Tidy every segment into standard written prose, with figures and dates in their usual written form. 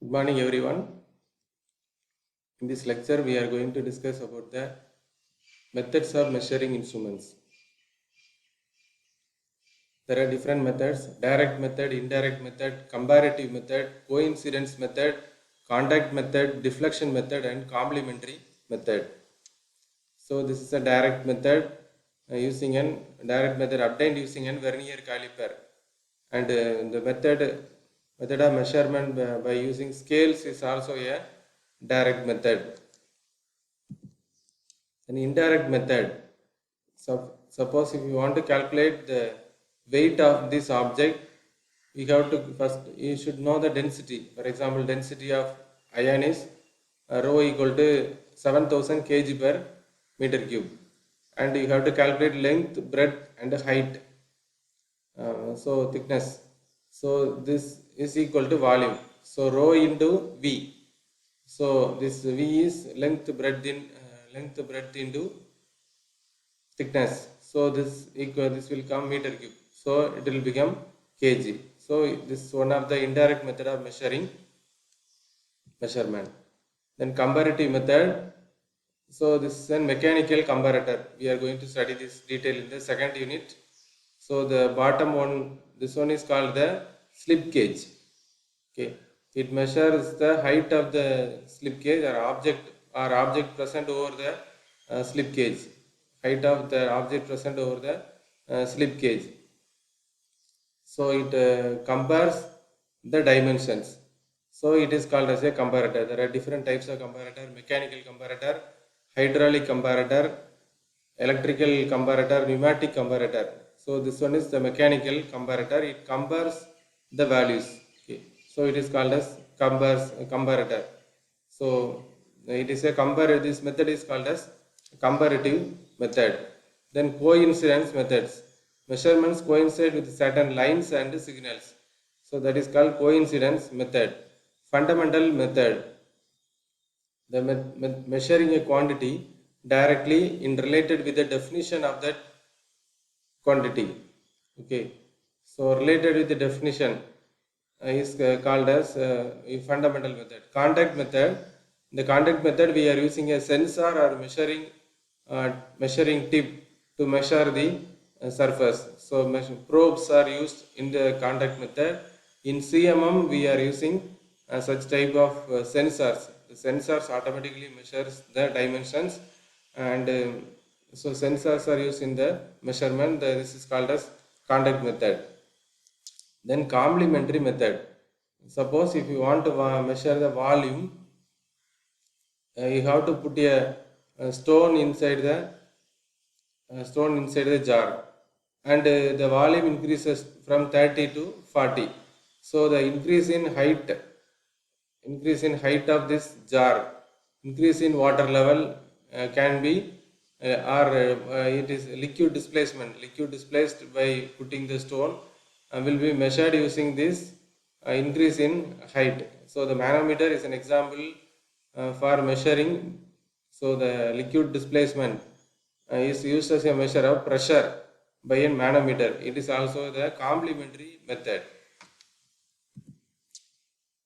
Good morning, everyone. In this lecture, we are going to discuss about the methods of measuring instruments. There are different methods: direct method, indirect method, comparative method, coincidence method, contact method, deflection method, and complementary method. So this is a direct method using an direct method obtained using an vernier caliper, and the method of measurement by using scales is also a direct method. An indirect method. Suppose if you want to calculate the weight of this object, you have to first you should know the density. For example, density of iron is rho equal to 7,000 kg per meter cube, and you have to calculate length, breadth, and height. So thickness. So this is equal to volume. So rho into V. So this V is length breadth into thickness. So this will come meter cube. So it will become kg. So this is one of the indirect method of measurement. Then comparative method. So this is a mechanical comparator. We are going to study this detail in the second unit. So the bottom one, this one is called the slip gauge. Okay, it measures the height of the slip gauge or object present over the slip gauge. Height of the object present over the slip gauge. So it compares the dimensions. So it is called as a comparator. There are different types of comparator: mechanical comparator, hydraulic comparator, electrical comparator, pneumatic comparator. So this one is the mechanical comparator. It compares the values. Okay. So it is called as comparator. So it is a compare. This method is called as comparative method. Then coincidence methods. Measurements coincide with certain lines and signals. So that is called coincidence method. Fundamental method. The measuring a quantity directly in related with the definition of that quantity. Okay. So related with the definition is called as a fundamental method. Contact method. In the contact method, we are using a sensor or measuring tip to measure the surface. So probes are used in the contact method. In CMM, we are using such type of sensors. The sensors automatically measures the dimensions, and so sensors are used in the measurement. This is called as contact method. Then complementary method. Suppose if you want to measure the volume, you have to put a stone inside the jar, and the volume increases from 30 to 40. So the increase in height of this jar, increase in water level can be or it is liquid displaced by putting the stone will be measured using this increase in height. So the manometer is an example for measuring. So the liquid displacement is used as a measure of pressure by a manometer. It is also the complementary method.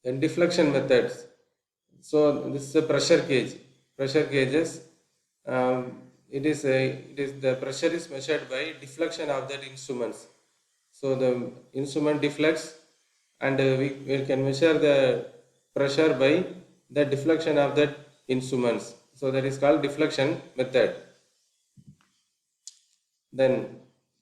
Then deflection methods. So this is a pressure gauge. Pressure gauges. It is the pressure is measured by deflection of that instruments. So the instrument deflects, and we can measure the pressure by the deflection of that instruments. So that is called deflection method. Then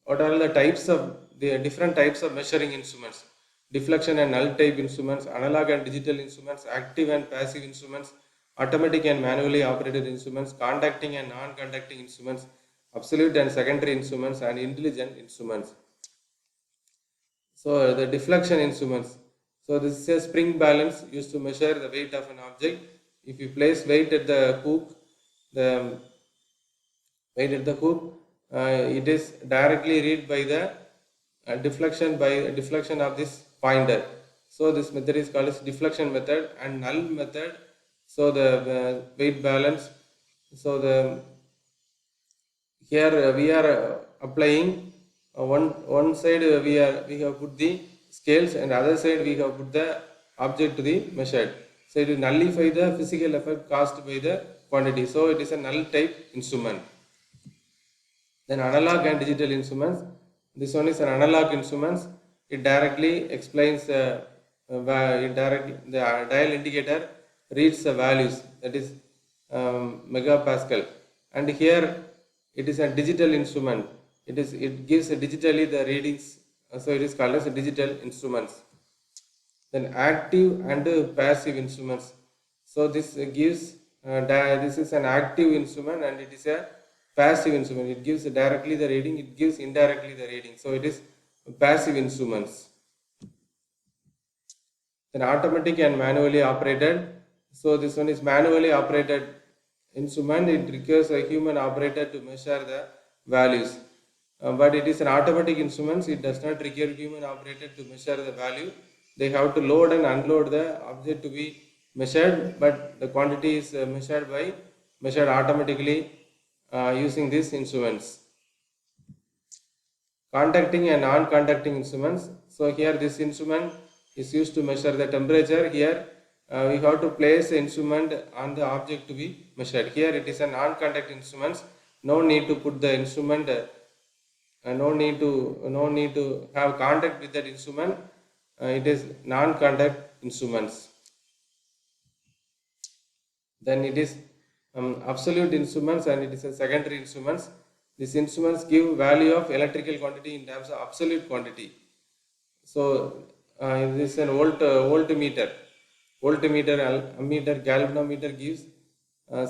what are the different types of measuring instruments? Deflection and null type instruments, analog and digital instruments, active and passive instruments, automatic and manually operated instruments, conducting and non-conducting instruments, absolute and secondary instruments, and intelligent instruments. So the deflection instruments. So this is a spring balance used to measure the weight of an object. If you place weight at the hook, the weight at the hook, it is directly read by the deflection of this pointer. So this method is called as deflection method. And null method. So the weight balance. So the here we are applying one side we have put the scales, and other side we have put the object to the measured. So it will nullify the physical effect caused by the quantity. So it is a null type instrument. Then analog and digital instruments. This one is an analog instruments. It directly explains the dial indicator reads the values, that is megapascal. And here it is a digital instrument. It gives digitally the readings. So it is called as a digital instruments. Then active and passive instruments. So this gives this is an active instrument and it is a passive instrument. It gives directly the reading, it gives indirectly the reading. So it is passive instruments. Then automatic and manually operated. So this one is manually operated instrument. It requires a human operator to measure the values. But it is an automatic instrument. It does not require human operator to measure the value. They have to load and unload the object to be measured, but the quantity is measured automatically using these instruments. Conducting and non-conducting instruments. So here this instrument is used to measure the temperature. Here we have to place the instrument on the object to be measured. Here it is a non-conducting instrument. No need to put the instrument. No need to have contact with that instrument. It is non-contact instruments. Then it is absolute instruments and it is a secondary instruments. These instruments give value of electrical quantity in terms of absolute quantity. So this is an voltmeter, ammeter, galvanometer gives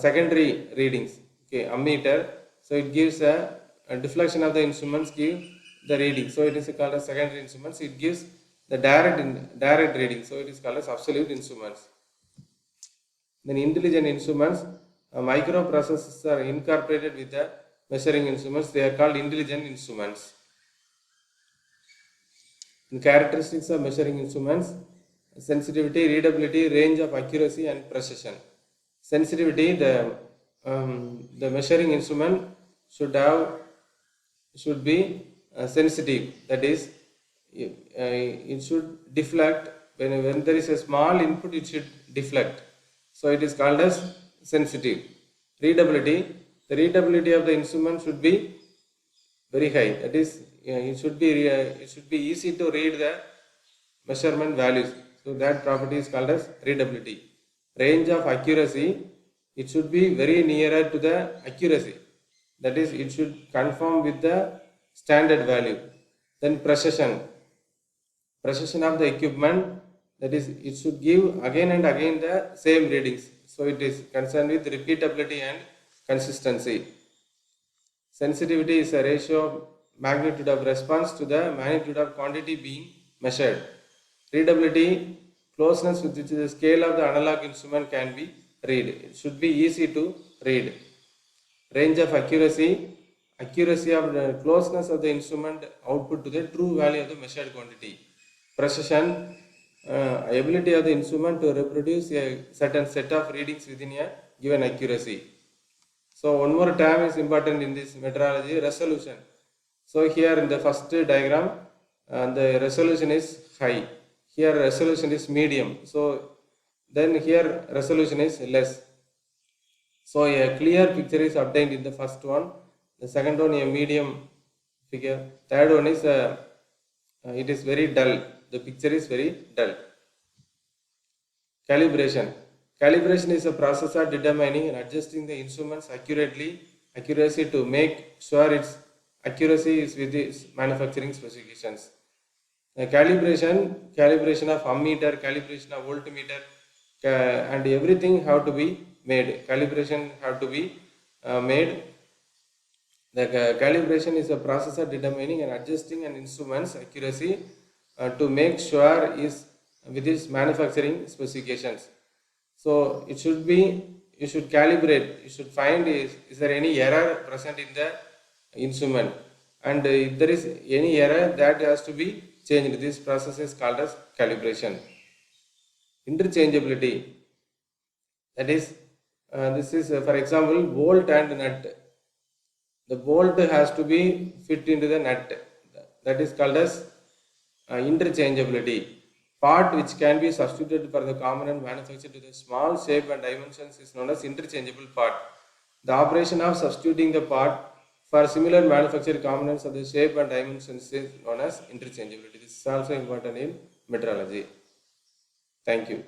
secondary readings. Okay, ammeter. So it gives a deflection of the instruments give the reading. So it is called as secondary instruments. It gives the direct reading. So it is called as absolute instruments. Then intelligent instruments, microprocessors are incorporated with the measuring instruments. They are called intelligent instruments. The characteristics of measuring instruments: sensitivity, readability, range of accuracy, and precision. Sensitivity: the measuring instrument should be sensitive. That is, it should deflect when there is a small input. It should deflect. So it is called as sensitive. Readability: the readability of the instrument should be very high. That is, it should be easy to read the measurement values. So that property is called as readability. Range of accuracy: it should be very nearer to the accuracy. That is, it should conform with the standard value. Then precision of the equipment, that is, it should give again and again the same readings. So it is concerned with repeatability and consistency. Sensitivity is a ratio of magnitude of response to the magnitude of quantity being measured. Readability: closeness with which the scale of the analog instrument can be read. It should be easy to read. Range of accuracy: accuracy of the closeness of the instrument output to the true value of the measured quantity. Precision: ability of the instrument to reproduce a certain set of readings within a given accuracy. So one more term is important in this metrology: resolution. So here in the first diagram, the resolution is high. Here resolution is medium. So then here resolution is less. So a clear picture is obtained in the first one. The second one, a medium figure. Third one is it is very dull. The picture is very dull. Calibration. Calibration is a process of determining and adjusting the instrument's accuracy to make sure its accuracy is with its manufacturing specifications. Calibration of ammeter, calibration of voltmeter, and everything have to be made. Calibration have to be made. The calibration is a process of determining and adjusting an instrument's accuracy to make sure is with its manufacturing specifications. So it should be, you should calibrate, you should find is there any error present in the instrument, and if there is any error, that has to be changed. This process is called as calibration. Interchangeability, that is, this is for example bolt and nut. The bolt has to be fit into the nut. That is called as interchangeability. part which can be substituted for the component manufactured to the small shape and dimensions is known as interchangeable part. The operation of substituting the part for similar manufactured components of the shape and dimensions is known as interchangeability. This is also important in metrology. Thank you.